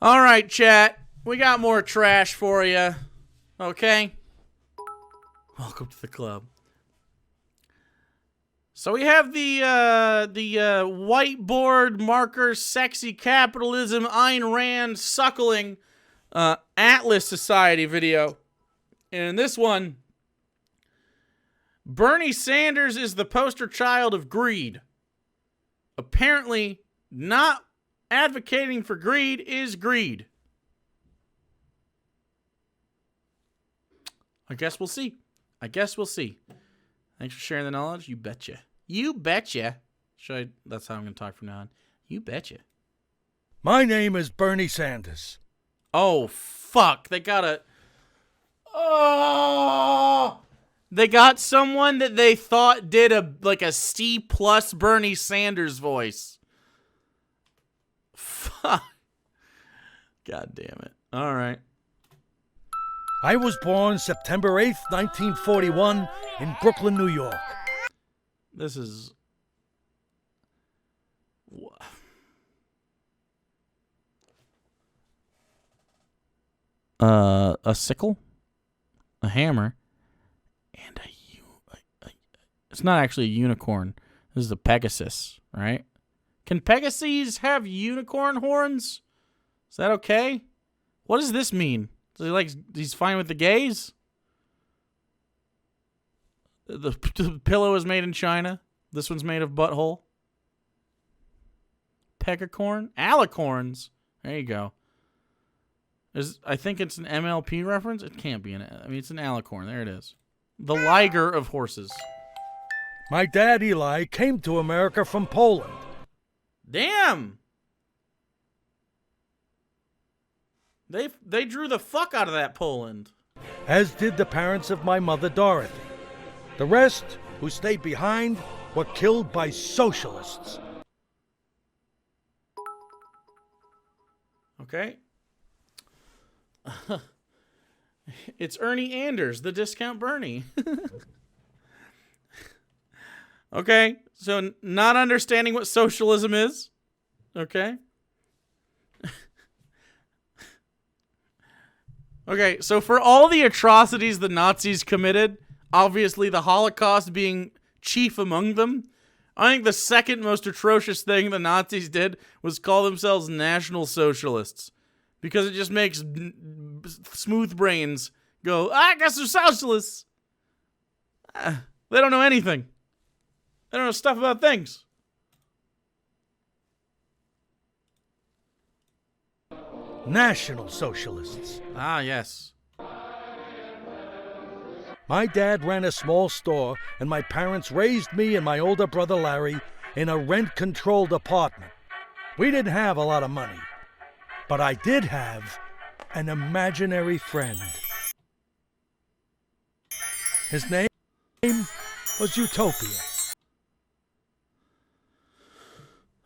All right, chat. We got more trash for you. Okay? Welcome to the club. So we have the whiteboard marker, sexy capitalism, Ayn Rand suckling Atlas Society video. And in this one, Bernie Sanders is the poster child of greed. Apparently, not advocating for greed is greed. I guess we'll see. Thanks for sharing the knowledge. You betcha. That's how I'm going to talk from now on. You betcha. My name is Bernie Sanders. Oh, fuck. They got someone that they thought did a C+ Bernie Sanders voice. Fuck. God damn it. All right. I was born September 8th, 1941 in Brooklyn, New York. This is... a sickle, a hammer, and it's not actually a unicorn. This is a Pegasus, right? Can Pegasus have unicorn horns? Is that okay? What does this mean? He's fine with the gays? The pillow is made in China. This one's made of butthole. Pegacorn? Alicorns. There you go. I think it's an MLP reference. It can't be it's an alicorn. There it is. The liger of horses. My dad, Eli, came to America from Poland. Damn! They drew the fuck out of that Poland. As did the parents of my mother, Dorothy. The rest, who stayed behind, were killed by socialists. Okay. It's Ernie Anders, the discount Bernie. Okay, so not understanding what socialism is. Okay. Okay, so for all the atrocities the Nazis committed, obviously the Holocaust being chief among them, I think the second most atrocious thing the Nazis did was call themselves National Socialists. Because it just makes smooth brains go, I guess they're socialists. They don't know anything. They don't know stuff about things. National Socialists. Ah, yes. My dad ran a small store, and my parents raised me and my older brother Larry in a rent-controlled apartment. We didn't have a lot of money, but I did have an imaginary friend. His name was Utopia.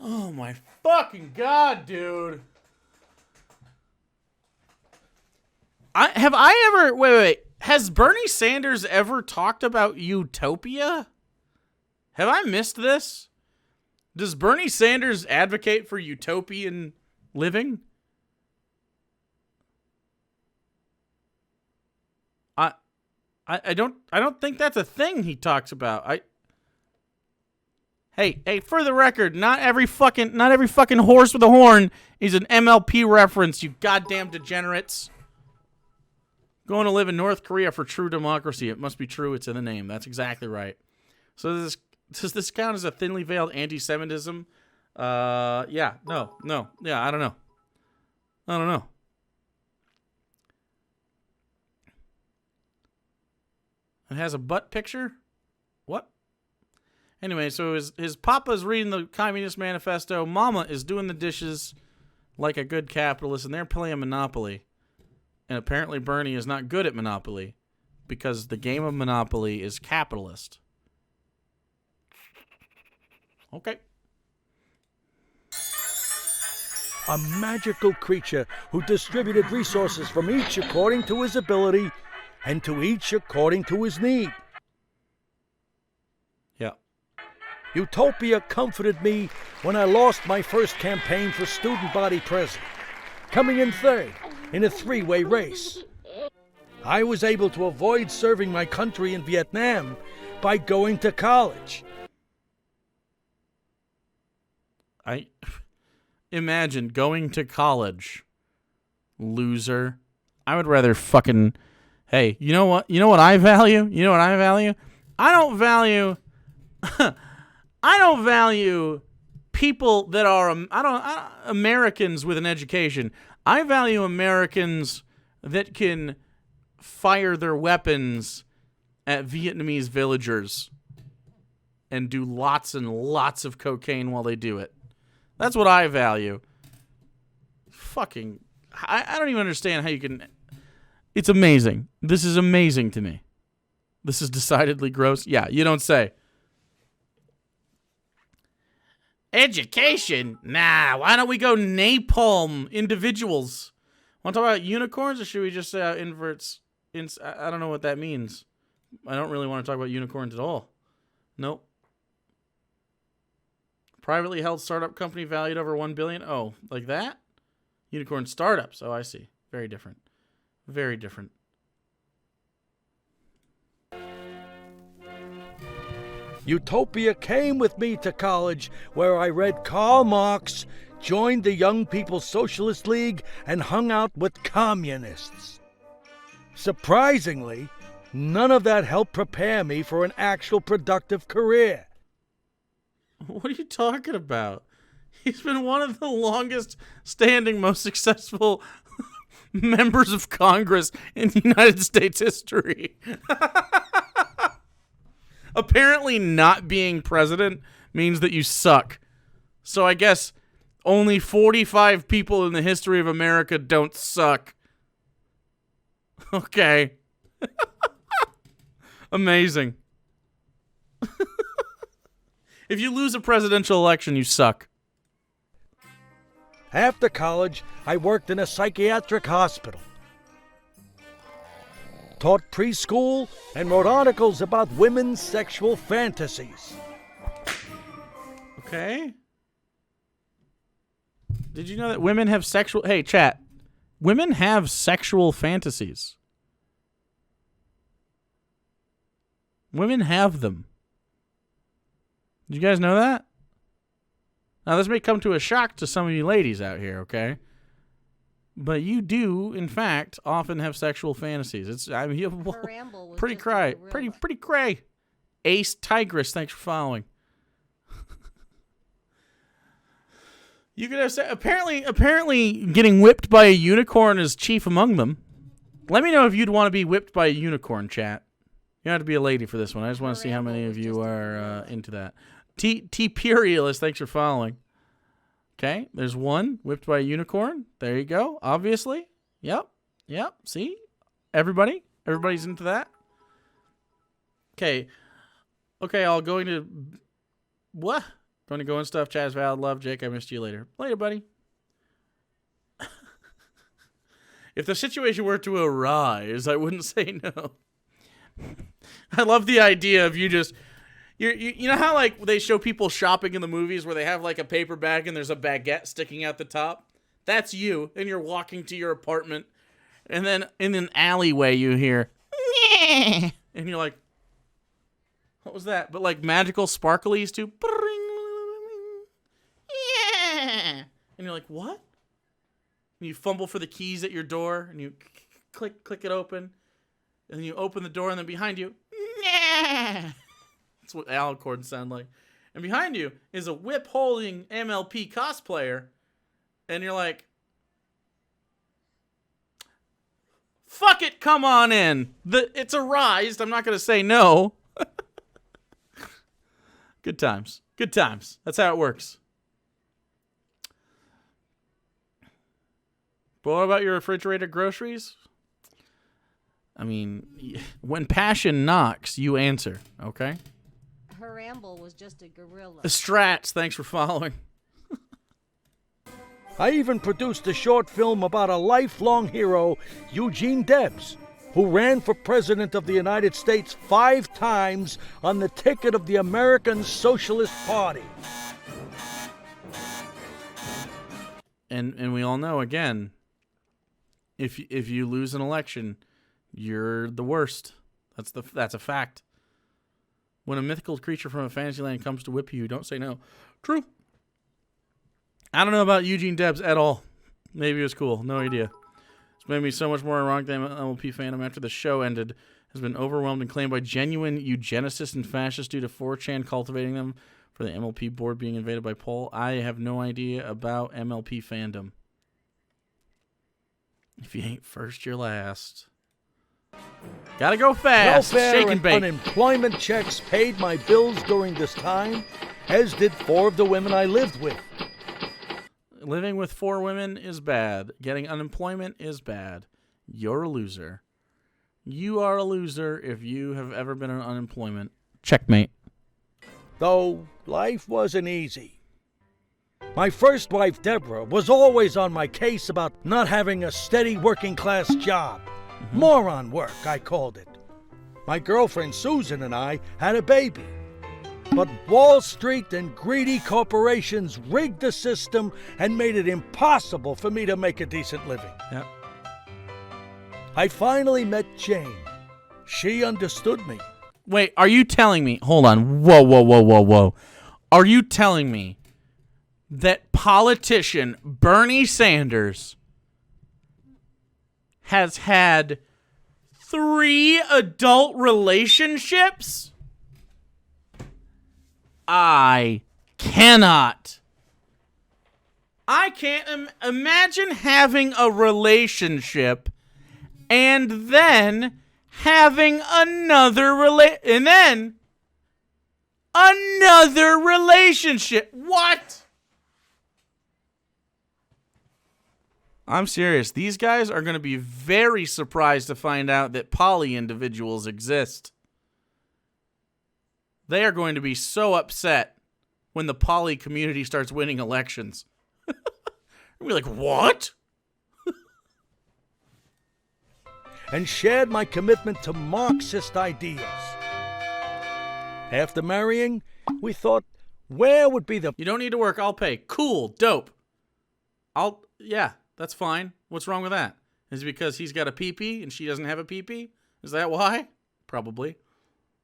Oh my fucking god, dude. Wait. Has Bernie Sanders ever talked about utopia? Have I missed this? Does Bernie Sanders advocate for utopian living? I don't think that's a thing he talks about. Hey, for the record, not every fucking horse with a horn is an MLP reference, you goddamn degenerates. Going to live in North Korea for true democracy. It must be true. It's in the name. That's exactly right. So does this count as a thinly veiled anti-Semitism? Yeah. No. Yeah, I don't know. It has a butt picture? What? Anyway, so his papa's reading the Communist Manifesto. Mama is doing the dishes like a good capitalist, and they're playing Monopoly. And apparently Bernie is not good at Monopoly because the game of Monopoly is capitalist. Okay. A magical creature who distributed resources from each according to his ability and to each according to his need. Yeah. Utopia comforted me when I lost my first campaign for student body president. coming in third in a three-way race. I was able to avoid serving my country in Vietnam by going to college. I imagine going to college, loser. I would rather fucking. Hey, you know what? You know what I value? You know what I value? I don't value. I don't value people that are Americans with an education. I value Americans that can fire their weapons at Vietnamese villagers and do lots and lots of cocaine while they do it. That's what I value. Fucking, I don't even understand how you can. It's amazing. This is amazing to me. This is decidedly gross. Yeah, you don't say. Education? Nah, why don't we go napalm individuals? Want to talk about unicorns, or should we just say inverts? I don't know what that means. I don't really want to talk about unicorns at all. Nope. Privately held startup company valued over $1 billion. Oh, like that? Unicorn startups. Oh, I see. Very different. Very different. Utopia came with me to college, where I read Karl Marx, joined the Young People's Socialist League, and hung out with communists. Surprisingly, none of that helped prepare me for an actual productive career. What are you talking about? He's been one of the longest standing, most successful members of Congress in United States history. Apparently not being president means that you suck. So I guess only 45 people in the history of America don't suck. Okay. Amazing. If you lose a presidential election, you suck. After college, I worked in a psychiatric hospital, taught preschool, and wrote articles about women's sexual fantasies. Okay. Did you know that women have sexual... Hey, chat. Women have sexual fantasies. Women have them. Did you guys know that? Now, this may come to a shock to some of you ladies out here, okay? But you do, in fact, often have sexual fantasies. It's pretty cray. Pretty cray. Ace Tigress, thanks for following. You could have apparently getting whipped by a unicorn is chief among them. Let me know if you'd want to be whipped by a unicorn, chat. You don't have to be a lady for this one. I just want to see how many of you are into that. T-Purialist, thanks for following. Okay, there's one whipped by a unicorn. There you go. Obviously. Yep. See? Everybody's into that. Okay, I'll go into... What? Going to go and stuff. Chaz, Valid, love, Jake. I missed you later. Later, buddy. If the situation were to arise, I wouldn't say no. I love the idea of you just... You know how like they show people shopping in the movies where they have like a paper bag and there's a baguette sticking out the top? That's you, and you're walking to your apartment, and then in an alleyway you hear, "Nyeh," and you're like, what was that? But like magical sparklies too. Yeah. And you're like, what? And you fumble for the keys at your door, and you click it open, and then you open the door, and then behind you, "Nyeh." That's what alicorns sound like. And behind you is a whip-holding MLP cosplayer. And you're like, fuck it, come on in. It's arised. I'm not going to say no. Good times. Good times. That's how it works. But what about your refrigerator groceries? I mean, when passion knocks, you answer, okay? Her ramble was just a gorilla. Strats, thanks for following. I even produced a short film about a lifelong hero, Eugene Debs, who ran for president of the United States 5 times on the ticket of the American Socialist Party. And we all know, again, If you lose an election, you're the worst. That's a fact. When a mythical creature from a fantasy land comes to whip you, don't say no. True. I don't know about Eugene Debs at all. Maybe it was cool. No idea. It's made me so much more ironic than MLP fandom after the show ended. Has been overwhelmed and claimed by genuine eugenicists and fascists due to 4chan cultivating them for the MLP board being invaded by Paul. I have no idea about MLP fandom. If you ain't first, you're last. Gotta go fast. Welfare Shake and and bake. unemployment checks paid my bills during this time, as did 4 of the women I lived with. Living with 4 women is bad. Getting unemployment is bad. You're a loser. You are a loser if you have ever been on unemployment. Checkmate. Though life wasn't easy. My first wife, Deborah, was always on my case about not having a steady working-class job. Moron work, I called it. My girlfriend, Susan, and I had a baby. But Wall Street and greedy corporations rigged the system and made it impossible for me to make a decent living. Yep. I finally met Jane. She understood me. Wait, are you telling me... Hold on. Whoa. Are you telling me that politician Bernie Sanders has had 3 adult relationships? I cannot. I can't imagine having a relationship and then having another relationship. What? I'm serious. These guys are going to be very surprised to find out that poly individuals exist. They are going to be so upset when the poly community starts winning elections. They'll be like, what? And shared my commitment to Marxist ideals. After marrying, we thought, where would be the... You don't need to work. I'll pay. Cool. Dope. Yeah, that's fine. What's wrong with that? Is it because he's got a pee-pee and she doesn't have a pee-pee? Is that why? Probably.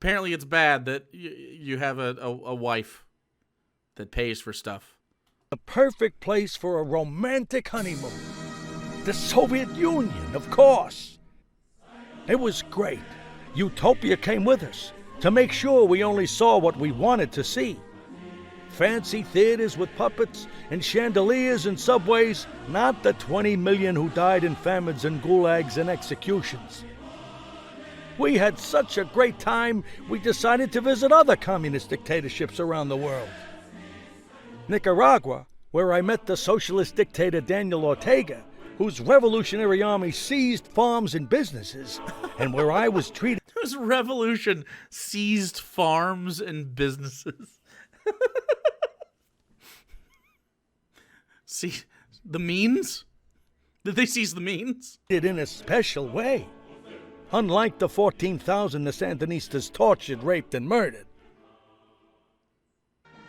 Apparently it's bad that you have a wife that pays for stuff. The perfect place for a romantic honeymoon. The Soviet Union, of course. It was great. Utopia came with us to make sure we only saw what we wanted to see. Fancy theaters with puppets and chandeliers and subways, not the 20 million who died in famines and gulags and executions. We had such a great time, we decided to visit other communist dictatorships around the world. Nicaragua, where I met the socialist dictator Daniel Ortega, whose revolutionary army seized farms and businesses, and where I was treated... Whose revolution seized farms and businesses. See, the means? Did they seize the means? ...in a special way. Unlike the 14,000 the Sandinistas tortured, raped, and murdered.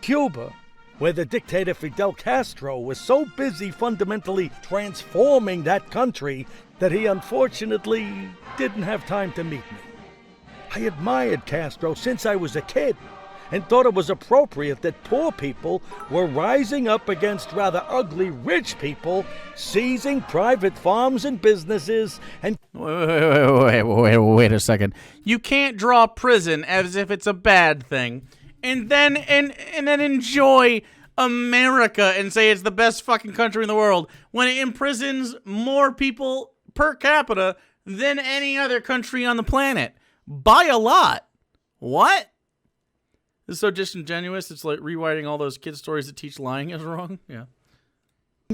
Cuba, where the dictator Fidel Castro was so busy fundamentally transforming that country that he unfortunately didn't have time to meet me. I admired Castro since I was a kid and thought it was appropriate that poor people were rising up against rather ugly rich people, seizing private farms and businesses and... Wait a second. You can't draw prison as if it's a bad thing and then enjoy America and say it's the best fucking country in the world when it imprisons more people per capita than any other country on the planet. By a lot. What? This is so disingenuous. It's like rewriting all those kid stories that teach lying is wrong. Yeah.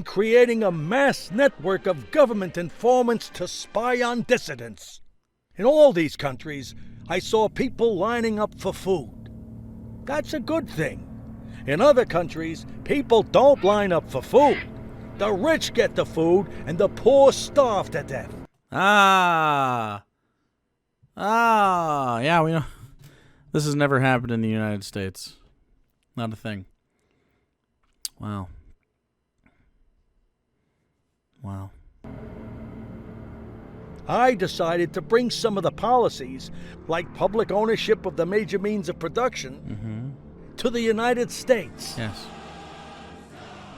Creating a mass network of government informants to spy on dissidents. In all these countries, I saw people lining up for food. That's a good thing. In other countries, people don't line up for food. The rich get the food and the poor starve to death. Yeah, we know. This has never happened in the United States. Not a thing. Wow. I decided to bring some of the policies, like public ownership of the major means of production, to the United States. Yes.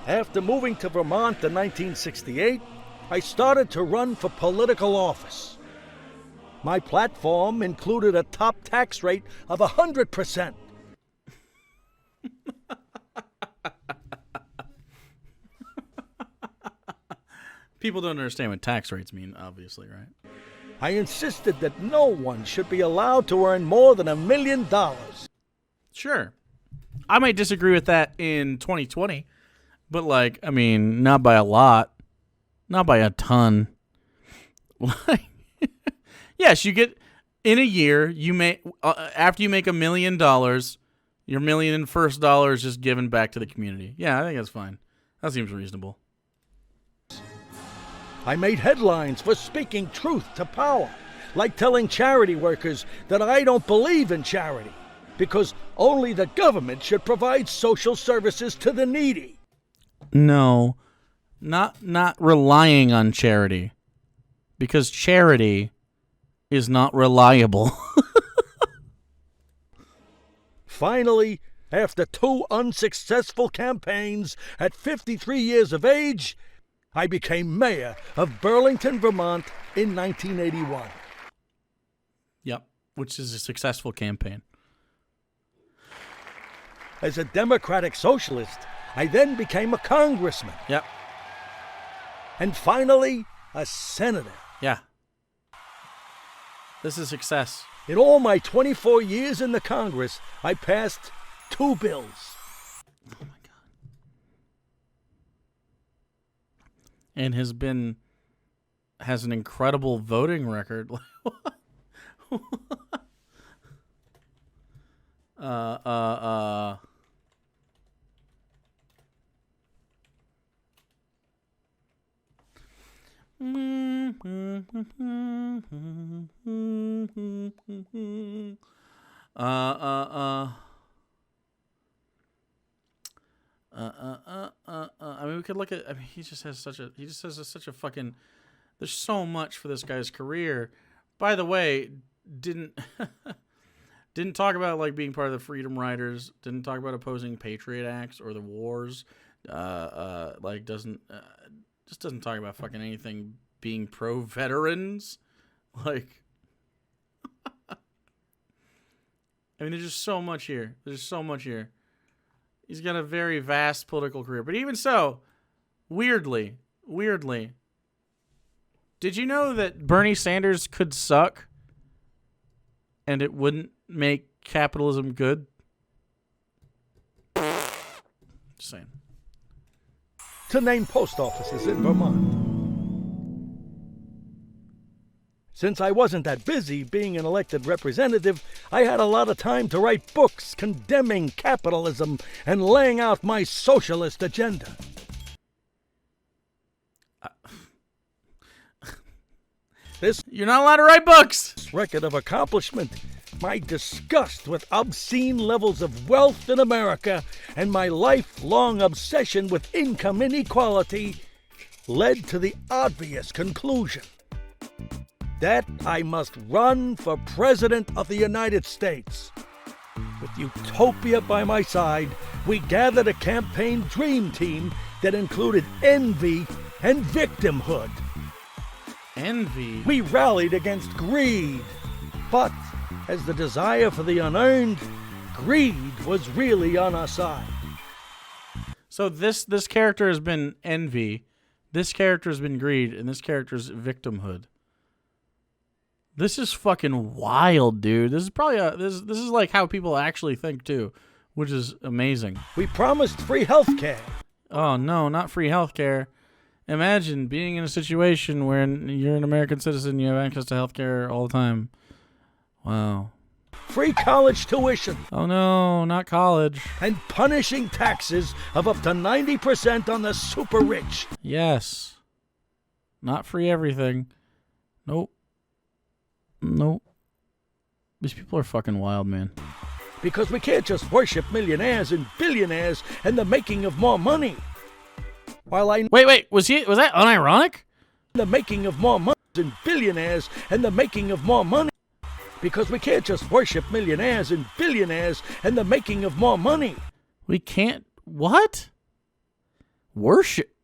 After moving to Vermont in 1968, I started to run for political office. My platform included a top tax rate of 100%. People don't understand what tax rates mean, obviously, right? I insisted that no one should be allowed to earn more than $1 million. Sure. I might disagree with that in 2020, but like, I mean, not by a lot, not by a ton. Like, yes, you get in a year, you may after you make $1 million, your million and first dollar is just given back to the community. Yeah, I think that's fine. That seems reasonable. I made headlines for speaking truth to power, like telling charity workers that I don't believe in charity, because only the government should provide social services to the needy. No, not relying on charity, because charity is not reliable. Finally, after 2 unsuccessful campaigns at 53 years of age, I became mayor of Burlington, Vermont in 1981. Yep, which is a successful campaign. As a Democratic Socialist, I then became a congressman. Yep. And finally, a senator. Yeah. This is success. In all my 24 years in the Congress, I passed 2 bills. Oh my God. And has an incredible voting record. I mean, we could look at. I mean, he just has such a fucking. There's so much for this guy's career. By the way, didn't talk about like being part of the Freedom Riders. Didn't talk about opposing Patriot Acts or the wars. Like doesn't talk about fucking anything being pro veterans. Like, I mean, there's just so much here. He's got a very vast political career. But even so, weirdly, did you know that Bernie Sanders could suck and it wouldn't make capitalism good? Just saying. To name post offices in Vermont. Since I wasn't that busy being an elected representative, I had a lot of time to write books condemning capitalism and laying out my socialist agenda. You're not allowed to write books. Record of accomplishment, my disgust with obscene levels of wealth in America, and my lifelong obsession with income inequality led to the obvious conclusion that I must run for President of the United States. With utopia by my side, we gathered a campaign dream team that included envy and victimhood. Envy? We rallied against greed, but as the desire for the unearned, greed was really on our side. So this character has been envy, this character has been greed, and this character's victimhood. This is fucking wild, dude. This is probably this is like how people actually think too, which is amazing. We promised free health care. Oh no, not free health care. Imagine being in a situation where you're an American citizen, you have access to health care all the time. Wow. Free college tuition. Oh no, not college. And punishing taxes of up to 90% on the super rich. Yes. Not free everything. Nope. These people are fucking wild, man. Because we can't just worship millionaires and billionaires and the making of more money. While I Wait, was that unironic? The making of more money. and billionaires and the making of more money. Because we can't just worship millionaires and billionaires and the making of more money. We can't. What? Worship.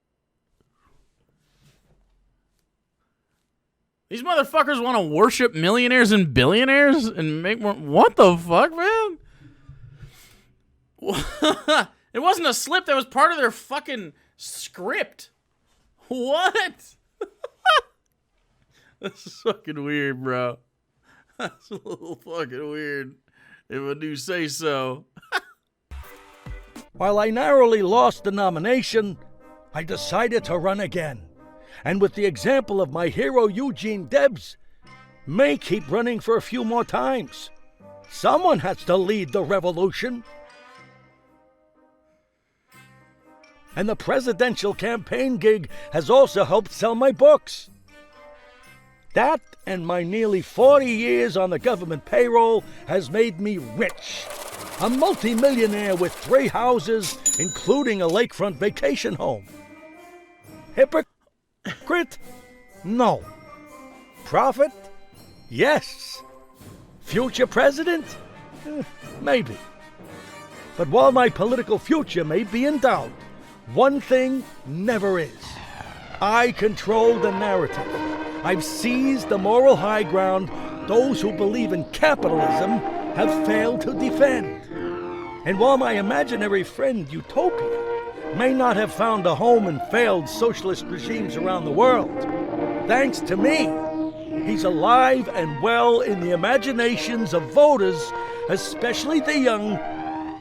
These motherfuckers want to worship millionaires and billionaires and make more. What the fuck, man? It wasn't a slip. That was part of their fucking script. What? That's fucking weird, bro. That's a little fucking weird, if I do say so. While I narrowly lost the nomination, I decided to run again. And with the example of my hero Eugene Debs, may keep running for a few more times. Someone has to lead the revolution. And the presidential campaign gig has also helped sell my books. That and my nearly 40 years on the government payroll has made me rich. A multimillionaire with 3 houses, including a lakefront vacation home. Hypocrite? No. Prophet? Yes. Future president? Maybe. But while my political future may be in doubt, one thing never is. I control the narrative. I've seized the moral high ground those who believe in capitalism have failed to defend. And while my imaginary friend Utopia may not have found a home in failed socialist regimes around the world, thanks to me, he's alive and well in the imaginations of voters, especially the young,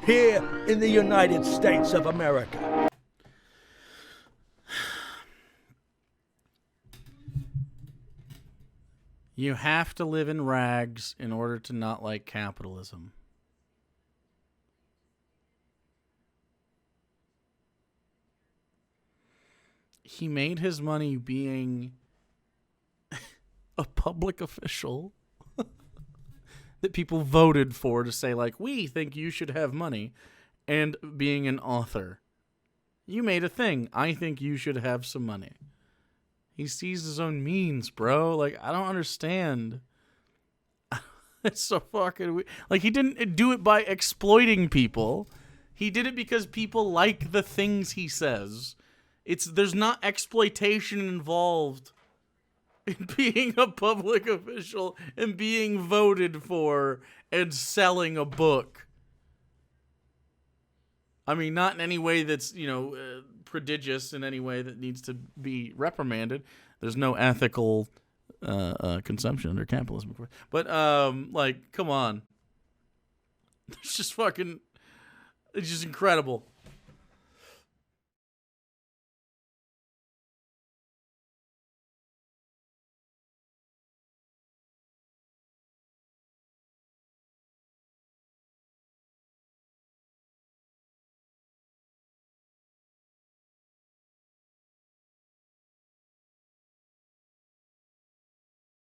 here in the United States of America. You have to live in rags in order to not like capitalism. He made his money being a public official that people voted for to say, like, we think you should have money, and being an author. You made a thing. I think you should have some money. He sees his own means, bro. Like, I don't understand. It's so fucking weird. Like, he didn't do it by exploiting people. He did it because people like the things he says. There's not exploitation involved in being a public official and being voted for and selling a book. I mean, not in any way that's, prodigious, in any way that needs to be reprimanded. There's no ethical consumption under capitalism, of course. But, come on. It's just incredible.